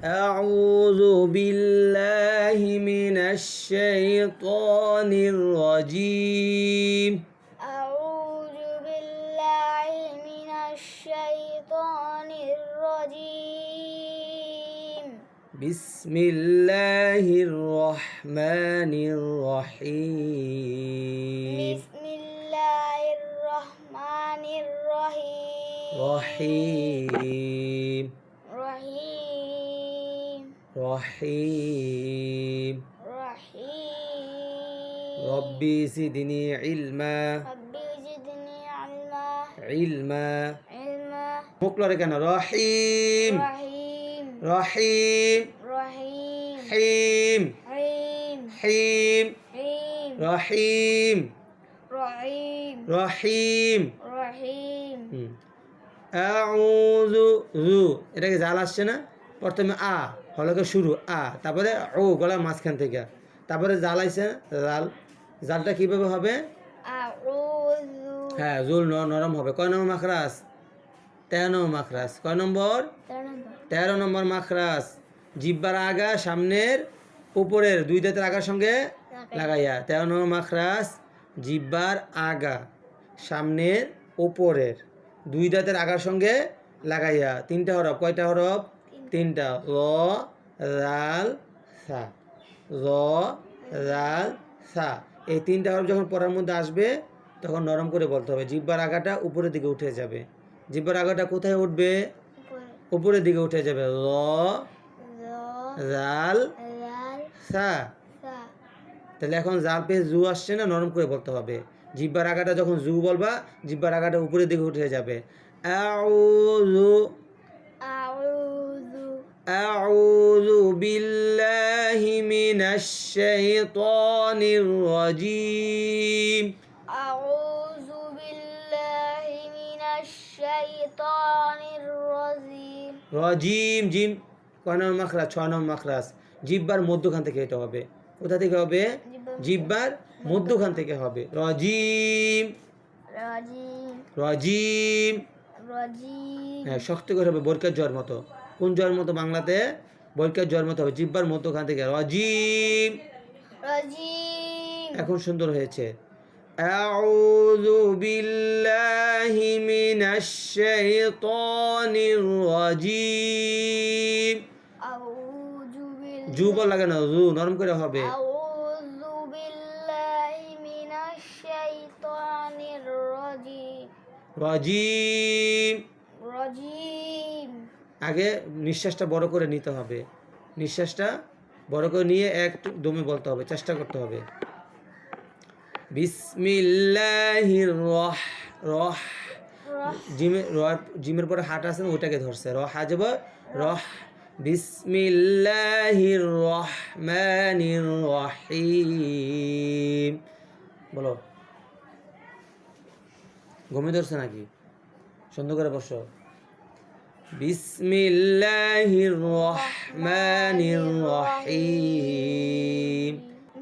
أعوذ بالله من الشيطان الرجيم أعوذ بالله من الشيطان الرجيم بسم الله الرحمن الرحيم بسم الله الرحمن الرحيم رحيم رحيم رحيم رحيم ربي زدني علما ربي زدني علما علما علما مقلر كان رحيم رحيم رحيم رحيم حيم حيم حيم حيم رحيم رحيم রহিম رحيم আউযু যু এটাকে জাল আসছে না প্রথমে আ হলকে শুরু আ তারপরে ও গলার মাঝখান থেকে তারপরে জাল আইছে জাল জালটা কিভাবে হবে أعوذ হ্যাঁ জুল নরম হবে কয় নম্বর মাখরাজ 13 নম্বর মাখরাজ কয় নম্বর 13 নম্বর মাখরাজ জিহ্বার আগা সামনের উপরের দুই দাঁতের আগার সঙ্গে লাগাইয়া 13 নম্বর মাখরাজ জিহ্বার আগা সামনের উপরের দুই দাঁতের আগার সঙ্গে লাগাইয়া তিনটা হরফ কয়টা হরফ তিনটা র রাল সা র রাল সা এই তিনটা হরফ যখন পড়ার মধ্যে আসবে তখন নরম করে বলতে হবে জিহ্বার আগাটা উপরের দিকে উঠে যাবে জিহ্বার আগাটা কোথায় উঠবে উপরের দিকে উঠে যাবে র রাল সা তাহলে এখন জাল পেয়ে জু আসছে না নরম করে বলতে হবে জিহ্বার আগাটা যখন জু বলবা জিহ্বার আগাটা উপরের দিকে উঠে যাবে আউযু أعوذ আউযু বিল্লাহি মিনাশ শাইতানির রাজীম أعوذ بالله من الشيطان الرجيم রাজীম জিম কয় নম্বর মাখরাজ 6 নম্বর মাখরাজ জিহ্বার মধ্যখান থেকে এটা হবে কোথা থেকে হবে জিহ্বার মধ্যখান থেকে হবে রাজীম رجيم রাজীম رجيم হ্যাঁ শক্ত করে হবে বরকার জ্বর মতো কোন জ্বর মতো বাংলাতে বরকার জ্বর মতো হবে জিহ্বার মধ্যখান থেকে রাজীম رجيم এখন সুন্দর হয়েছে আউযু বিল্লাহি মিনাশ শাইতানির রাজীম أعوذ জু বল লাগে না জু নরম করে হবে أعوذ بالله من الشيطان الرجيم রাজীম رجيم আগে নিঃশ্বাসটা বড় করে নিতে হবে নিঃশ্বাসটা বড় করে নিয়ে এক দমে বলতে হবে চেষ্টা করতে হবে বিসমিল্লাহির রহ জিমের পরে হাট আছে না ওটাকে ধরছে রহা যাব রহ বিসমিল্লাহির রহমানির রহিম বলো ঘুমিয়ে ধরছে নাকি সুন্দর করে বসো বিসমিল্লাহির রহমানির রহিম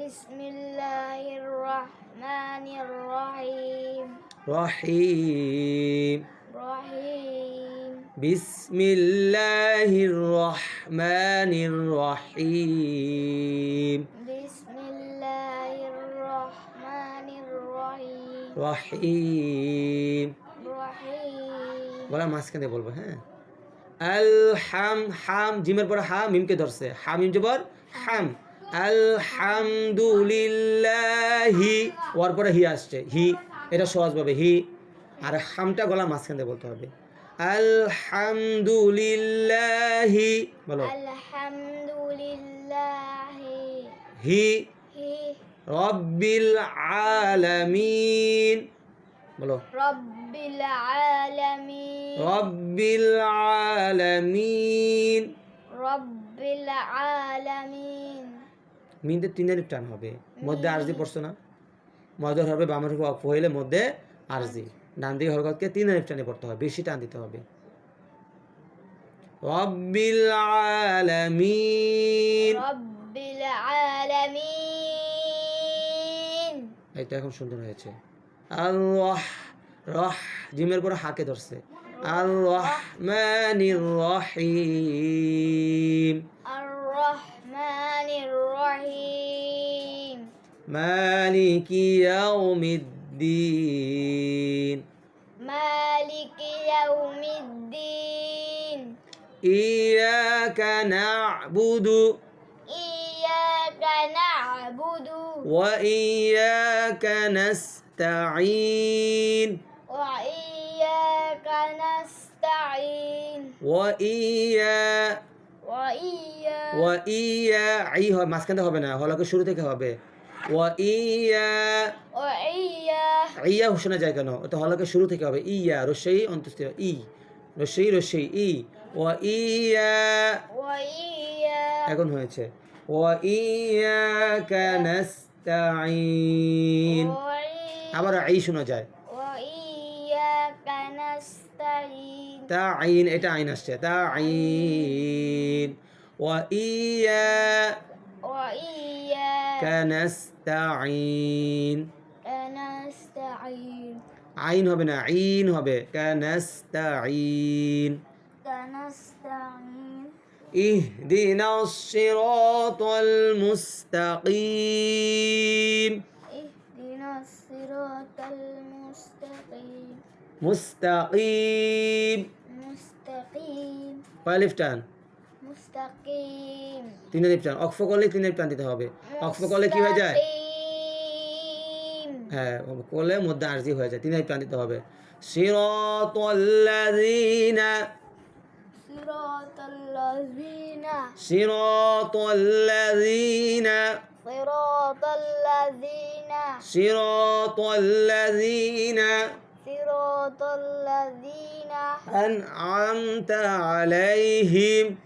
بسم الله الرحمن الرحيم রহিম رحيم বিসমিল্লাহির রহমানির রহিম بسم الله الرحمن الرحيم রহিম رحيم বলা মাঝখানে বলবো হ্যাঁ আল হাম হাম জিমের পরে হা মিমকে ধরছে হা মিম জবর হাম আলহামদুলিল্লাহি ওর পরে হি আসছে হি এটা সহজভাবে হি আর হামটা গলা মাঝখানে বলতে হবে আলহামদুলিল্লাহি বলো الحمد لله হি هي রব্বিল আলামিন বলো رب العالمين রব্বিল আলামিন رب العالمين মিনতে তিনের টান হবে মধ্যে আরজি পড়ছো না মধ্যে হবে বামের হবে অফ হইলে মধ্যে আরজি ডান দিকে হরকতকে তিনের টানে পড়তে হবে বেশি টান দিতে হবে রব্বিল আলামিন رب العالمين এটা এখন সুন্দর হয়েছে আর রহ রহ জিমের পরে হাকে ধরছে الرحمن الرحيم الرحمن الرحيم مالك يوم الدين مالك يوم الدين إياك نعبد إياك نعبد وإياك نستعين وإياك نستعين وإياك ওয়াইয়া আই হয় মাঝখানে হবে না হলকে শুরু থেকে হবে ওয়াইয়া আইয়া শোনা যায় কেন ওটা হলকে শুরু থেকে হবে ইয়া রসই অন্তস্থ ই রসই ই ওয়াইয়া এখন হয়েছে ওয়াইয়াকা নাস্তাঈন আবার আই শোনা যায় তা আইন এটা আইন আসছে তা আইন ওয়াইয়াকা নাস্তাঈন আইন হবে না আইন হবে কানাস্তাঈন ইহদিনাস সিরাতাল মুস্তাকিম মুস্তাকিম কয় লিফ টান তিন লিফ টান অক্ফ করলে তিন লিফ টান দিতে হবে অক্ফ করলে কি হয়ে যায় হ্যাঁ করলে মধ্যে আরজি হয়ে যায় তিন লিফ টান দিতে হবে সিরাতাল্লাযীনা সিরাতাল্লাযীনা সিরাতাল্লাযীনা أنعمت عليهم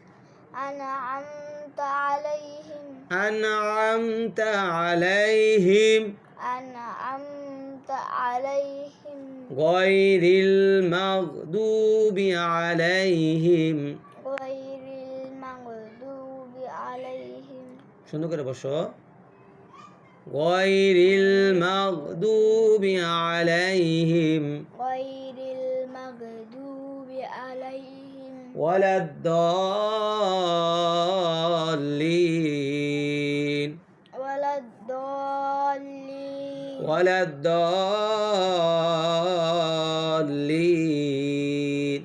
أنعمت عليهم غير المغضوب عليهم সুন্দর করে বসো غير المغضوب عليهم ولا الضالين ولا الضالين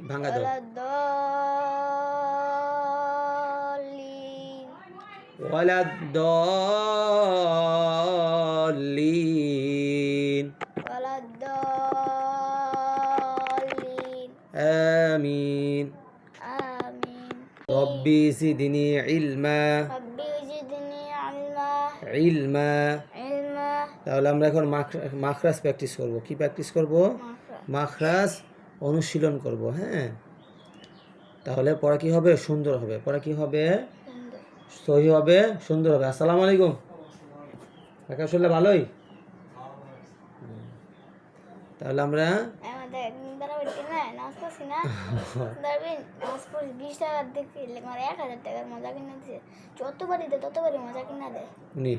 ভাঙা দাও ولا الضالين آمين ربي زدني علما علما তাহলে আমরা এখন মাখরাজ প্র্যাকটিস করব কি প্র্যাকটিস করব মাখরাজ অনুশীলন করব হ্যাঁ তাহলে পড়া কি হবে সুন্দর হবে পড়া কি হবে সহি হবে সুন্দর হবে আসসালামু আলাইকুম কাকা শুনলে ভালোই তাহলে আমরা উনি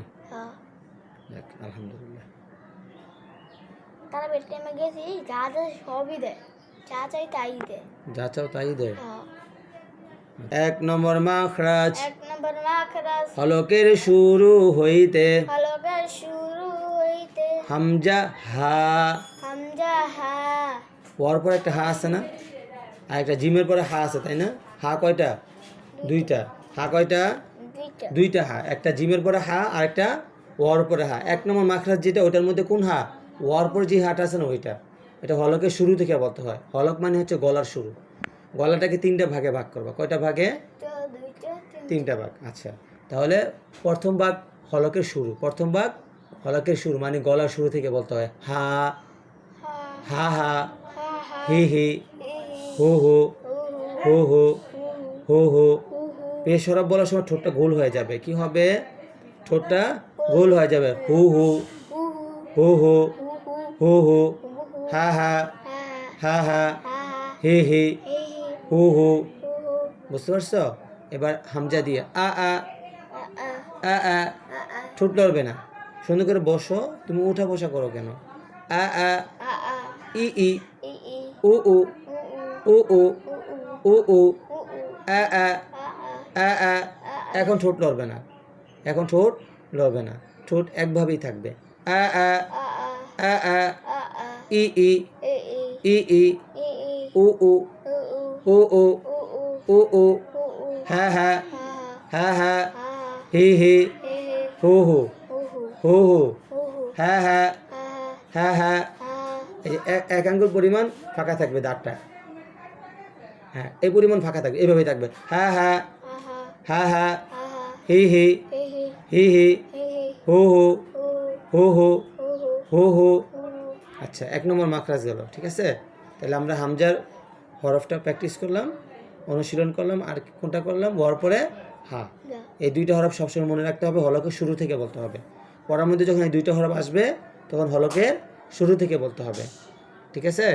আলহামদুলিল্লাহ তারা বেড টাইমে গেছি যা যা সবই দেয় যা চাই তাই দেয় যা চাও তাই দেয় এক নম্বর মাখরাজ হলকের শুরু হইতে হামজা হা ওর পর একটা হা আছে না আর একটা জিমের পরে হা আছে তাই না হা কয়টা দুইটা হা কয়টা দুইটা হা একটা জিমের পরে হা আর একটা ওয়ার পরে হা এক নম্বর মাখরাজ যেটা ওটার মধ্যে কোন হা ওয়ার পরে যে হাটা আছে না ওইটা এটা হলকের শুরু থেকে বলতে হয় হলক মানে হচ্ছে গলার শুরু গলাটাকে তিনটা ভাগে ভাগ করবা কয়টা ভাগে তিনটা ভাগ আচ্ছা তাহলে প্রথম ভাগ হলকের শুরু প্রথম ভাগ হলকের শুরু মানে গলার শুরু থেকে বলতে হয় হা হা হা হি হি হো হো হো হো হো হো পেশ হরফ বলার সময় ঠোঁটটা গোল হয়ে যাবে কি হবে ঠোঁটটা গোল হয়ে যাবে হু হু হো হো হো হো হা হা হা হা হে হে হু হু বুঝতে পারছো এবার হামজা দিয়ে আ আ আ আ ঠোঁট লড়বে না সুন্দর করে বসো তুমি উঠা বসা করো কেন আ আ ই ই উ উ উ উ উ উ উ উ উ উ উ আ আ আ আ আ আ এখন ঠোঁট লড়বে না, এখন ঠোঁট লড়বে না, ঠোঁট একভাবেই থাকবে। আ আ আ আ আ আ আ ই ই এ ই এ ই ই ই উ উ উ উ উ উ উ উ উ উ উ উ হ্যাঁ হ্যাঁ হা হ্যাঁ হ্যাঁ হা হি হি হে হে হু হু হু হু হু হু হু হু হ্যাঁ হ্যাঁ হা হ্যাঁ হ্যাঁ হা এই যে এক আঙ্গুল পরিমাণ ফাঁকা থাকবে দাঁতটা, হ্যাঁ এই পরিমাণ ফাঁকা থাকবে, এইভাবেই থাকবে। হ্যাঁ হ্যাঁ হা হ্যাঁ হ্যাঁ হা হি হি হে হে হি হি হে হে হু হু হু হু হু হু হু হু হু। হু হু আচ্ছা, 1 নম্বর মাখরাজ গেল, ঠিক আছে। তাহলে আমরা হামজার হরফটা প্র্যাকটিস করলাম, অনুশীলন করলাম, আর কোনটা করলাম, ওয়ার পরে হা। যা এই দুইটা হরফ সবসময় মনে রাখতে হবে, হলকের শুরু থেকে বলতে হবে। পড়ার মধ্যে যখন এই দুইটা হরফ আসবে তখন হলকের শুরু থেকে বলতে হবে, ঠিক আছে।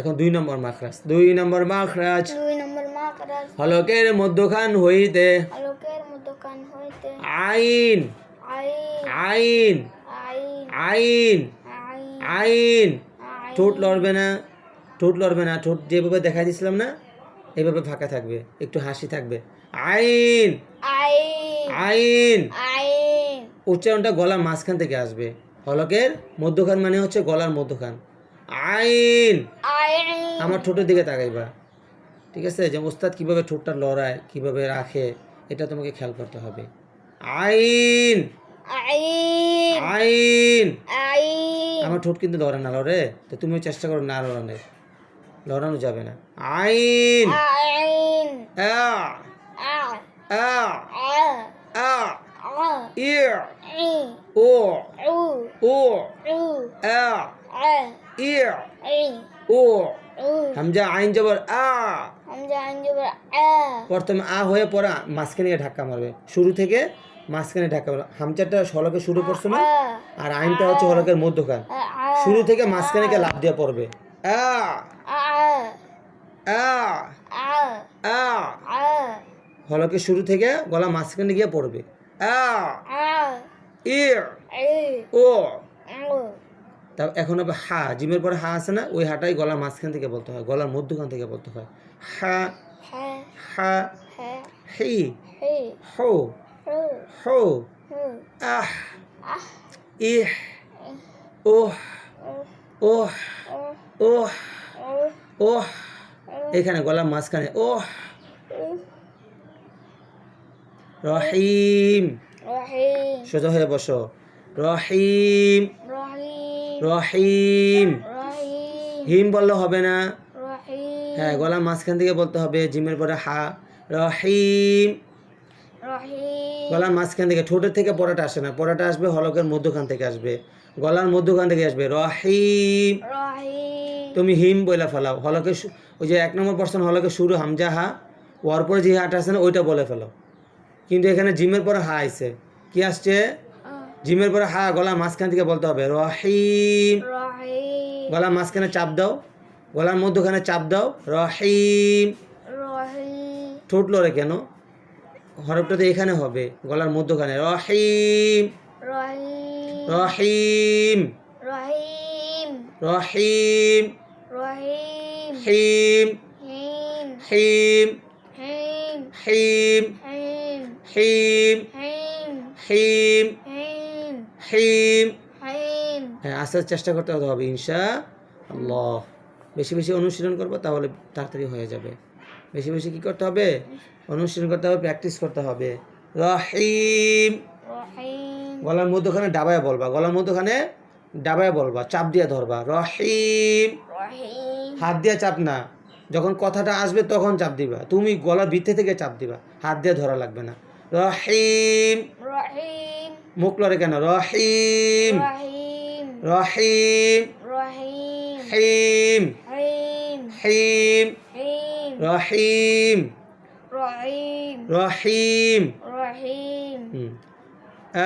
এখন 2 নম্বর মাখরাজ, 2 নম্বর মাখরাজ, 2 নম্বর মাখরাজ হলকের মধ্যখান হইতে আলোকের মধ্যখান হইতে আইন আইন আইন আইন আইন আইন আইন আইন ঠোঁট লড়বে না, ঠোঁট লড়বে না, ঠোঁট যেভাবে দেখাই দিয়েছিলাম না এইভাবে ফাঁকা থাকবে, একটু হাসি থাকবে। আইন আইন আইন আইন উচ্চারণটা গলার মাঝখান থেকে আসবে, হলকের মধ্যখান মানে হচ্ছে গলার মধ্যখান। আইন আইন আমার ঠোঁটের দিকে তাকাইবা, ঠিক আছে। যে ওস্তাদ কীভাবে ঠোঁটটা লড়ায়, কীভাবে রাখে, এটা তোমাকে খেয়াল করতে হবে। আইন আইন আইন আইন আমার ঠোঁট কিন্তু লড়ে না, লড়ে তো তুমিও চেষ্টা করো না লড়ানোর, লড়ানো যাবে না। আইন আইন আ আ আ আ আ আ ই ই ও উ ও উ আ আ ই ই ও উ হামজা আইন জবর আ, হামজা আইন জবর আ প্রথমে আ হয়ে পরে মাঝখানে গিয়ে ধাক্কা মারবে, শুরু থেকে মাঝখানে ধাক্কা মারবে। হামজাটা হলকের শুরু পড়ছে না, আর আইনটা হচ্ছে হলকের মধ্যখান, শুরু থেকে মাঝখানে গিয়ে লাফ দিয়ে পড়বে। আ আ আ আ আ আ হলকের শুরু থেকে গলা মাঝখানে গিয়ে পড়বে। আ আ ই ই ও উ তা এখন হবে হা, জিমের পরে হা আছে না, ওই হাটাই গলার মাঝখান থেকে বলতে হয়, গলার মধ্যখান থেকে বলতে হয়। হা হা হা হা হি হি হো হু হো হু আহ আহ ইহ ওহ উ ওহ উ ওহ উ ওহ, এখানে গলার মাঝখানে ওহ। উ রহিম, রহিম সোজা হয়ে বসো। রহিম রহিম রহিম রহিম হিম বললে হবে না, রহিম হ্যাঁ গলার মাঝখান থেকে বলতে হবে, জিমের পরে হা। রহিম রহিম গলার মাঝখান থেকে, ঠোঁটের থেকে পড়াটা আসে না, পড়াটা আসবে হলকের মধ্যখান থেকে আসবে, গলার মধ্যখান থেকে আসবে। রহিম রহিম তুমি হিম বলে ফেলাও, হলকের ওই যে 1 নম্বর পার্সন হলকের শুরু হামজা হা, ওর পরে যে হাটা আছে না ওইটা বলে ফেলো, কিন্তু এখানে জিমের পরে হা আইছে, কি আসছে, জিমের পরে হা, গলার মাঝখান থেকে বলতে হবে। রহিম রহিম গলার মাঝখানে চাপ দাও, গলার মধ্যখানে চাপ দাও। রহিম রহিম ঠোঁট লড়ে কেন, হরফটা তো এখানে হবে গলার মধ্যখানে। রহিম রহিম রহিম রহিম রহিম রহিম হিম হিম হিম হিম হিম হিম হিম হিম হিম হিম হিম। হিম হ্যাঁ আস্তে আস্তে চেষ্টা করতে হবে ইনশা আল্লাহ, বেশি বেশি অনুশীলন করবো তাহলে তাড়াতাড়ি হয়ে যাবে। বেশি বেশি কী করতে হবে, অনুশীলন করতে হবে, প্র্যাকটিস করতে হবে। রহিম রহিম গলার মধ্যখানে ডাবায় বলবা, গলার মধ্যখানে ডাবায় বলবা, চাপ দিয়ে ধরবা। রহিম রহিম হাত দিয়ে চাপ না, যখন কথাটা আসবে তখন চাপ দিবা, তুমি গলার ভিতরে থেকে চাপ দিবা, হাত দিয়ে ধরা লাগবে না। রহিম রহিম মুখ লড়ে কেন, রহিম রহিম রহিম রহিম হিম হিম হিম হিম রহিম রহিম রহিম রহিম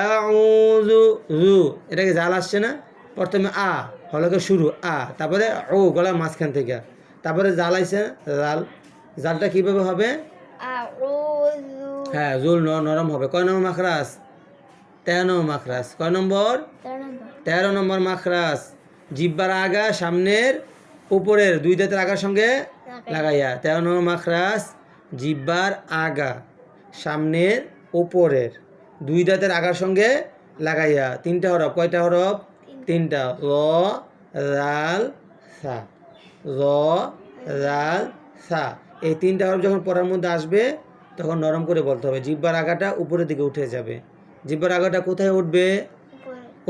আউযু জু, এটাকে জাল আসছে না, প্রথমে আ হলকে শুরু আ, তারপরে ও গলার মাঝখান থেকে, তারপরে জাল আইছে জাল, জালটা কীভাবে হবে, আউযু হ্যাঁ জুল নরম হবে। কয় নম্বর মাখরাজ, 13 নম্বর মাখরাজ। কয় নম্বর, 13 নম্বর মাখরাজ। জিব্বার আগা সামনের উপরের 2 দাঁতের আগার সঙ্গে লাগাইয়া। 13 নম্বর মাখরাজ জিহ্বার আগা সামনের উপরের দুই দাঁতের আগার সঙ্গে লাগাইয়া। 3টা হরফ, কয়টা হরফ? 3টা। র রাল সা, র রাল সা। এই 3টা হরফ যখন পড়ার মধ্যে আসবে তখন নরম করে বলতে হবে। জিহ্বার আগাটা উপরের দিকে উঠে যাবে। জিহ্বার আগাটা কোথায় উঠবে?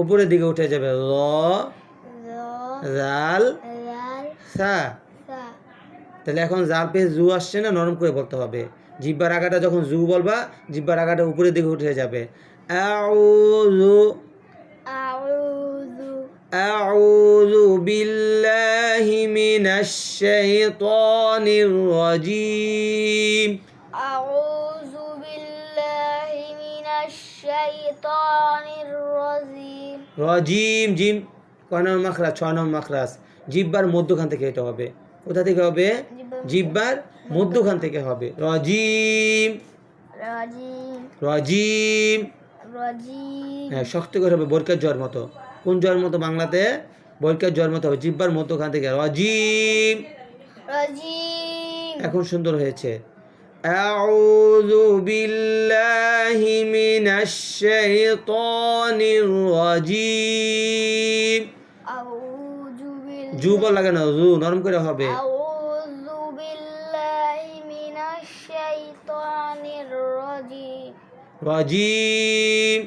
উপরের দিকে উঠে যাবে। র রাল সা। তাহলে এখন জাল পেয়ে জু আসছে না, নরম করে বলতে হবে। জিহ্বার আগাটা যখন জু বলবা, জিহ্বার আগাটা উপরের দিকে উঠে যাবে। আউযু আউযু বিল্লাহি মিনাশ শাইতানির রাজিম। আউযু বিল্লাহি মিনাশ শাইতানির রাজিম। রাজিম, জিম কয় নম্বর মাখরাজ? 6 নম্বর মাখরাজ। জিহ্বার মধ্যখান থেকে এটা হবে। কোথা থেকে হবে? জিহ্বার মধ্যখান থেকে হবে। রাজিম রাজিম রাজিম। রাজিম। হ্যাঁ, শক্ত করে হবে, বরকার জ্বর মতো। কোন জ্বর মতো বাংলাতে? বরকার জ্বর মতো হবে। জিহ্বার মধ্যখান থেকে রাজিম। রাজিম। এখন সুন্দর হয়েছে। আউযু বিল্লাহি মিনাশ শাইতানির রাজিম। আউযু জু বল লাগে না, জু নরম করে হবে। আউযু বিল্লাহি মিনাশ শাইতানির রাজিম। রাজিম